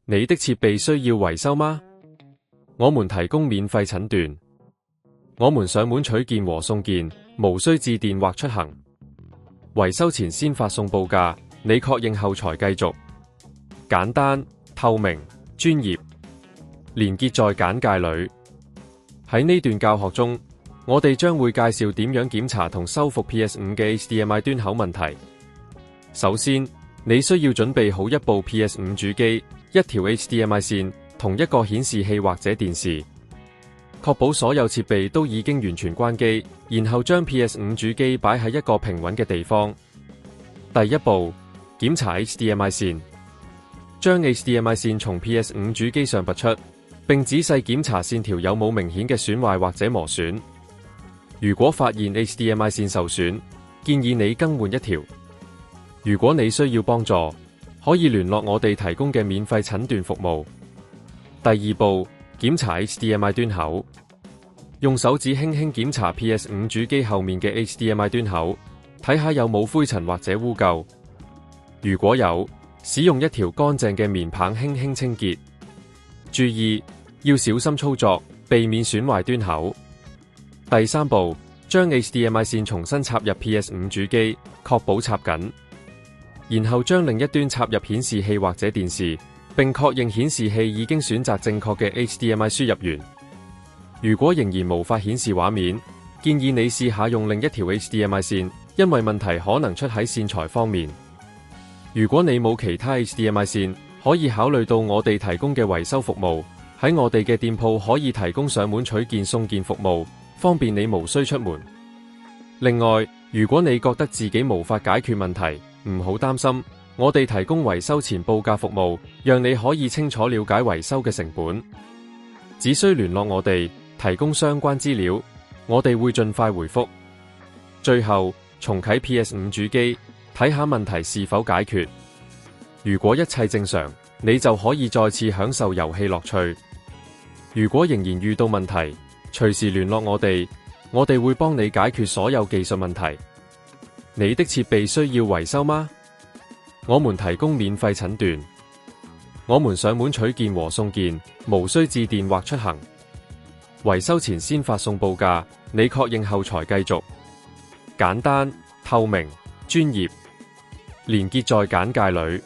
你的設備需要維修嗎？我們提供免費診斷，我們上門取件和送件，無需致電或出行。維修前先發送報價，你確認後才繼續。簡單、透明、專業。連結在簡介裏。喺呢段教學中，我哋將會介紹點樣檢查同修復 PS5 嘅 HDMI 端口問題。首先，你需要準備好一部 PS5 主機、一條 HDMI 線同一個顯示器或者電視，確保所有設備都已經完全關機，然後將 PS5 主機擺喺一個平穩嘅地方。第一步，檢查 HDMI 線，將 HDMI 線從 PS5 主機上拔出，並仔細檢查線條有冇明顯嘅損壞或者磨損。如果發現 HDMI 線受損，建議你更換一條。如果你需要幫助，可以聯絡我哋提供嘅免費診斷服務。第二步，檢查 HDMI 端口，用手指輕輕檢查 PS5 主機後面嘅 HDMI 端口，睇下有冇灰塵或者污垢。如果有，使用一條乾淨嘅棉棒輕輕清潔。注意，要小心操作，避免損壞端口。第三步，將 HDMI 線重新插入 PS5 主機，確保插緊。然後將另一端插入顯示器或者電視，並確認顯示器已經選擇正確嘅 HDMI 輸入源。如果仍然無法顯示畫面，建議你試下用另一條 HDMI 線，因為問題可能出喺線材方面。如果你冇其他 HDMI 線，可以考慮到我哋提供嘅維修服務，喺我哋嘅店鋪可以提供上門取件送件服務，方便你無需出門。另外，如果你覺得自己無法解決問題，唔好擔心，我哋提供維修前報價服務，讓你可以清楚了解維修嘅成本。只需聯絡我哋，提供相關資料，我哋會盡快回覆。最後，重啟 PS5 主機，睇下問題是否解決。如果一切正常，你就可以再次享受遊戲樂趣。如果仍然遇到問題，隨時聯絡我哋會幫你解決所有技術問題。你的設備需要維修嗎？我們提供免費診斷，我們上門取件和送件，無需致電或出行。維修前先發送報價，你確認後才繼續。簡單、透明、專業。連結在簡介裏。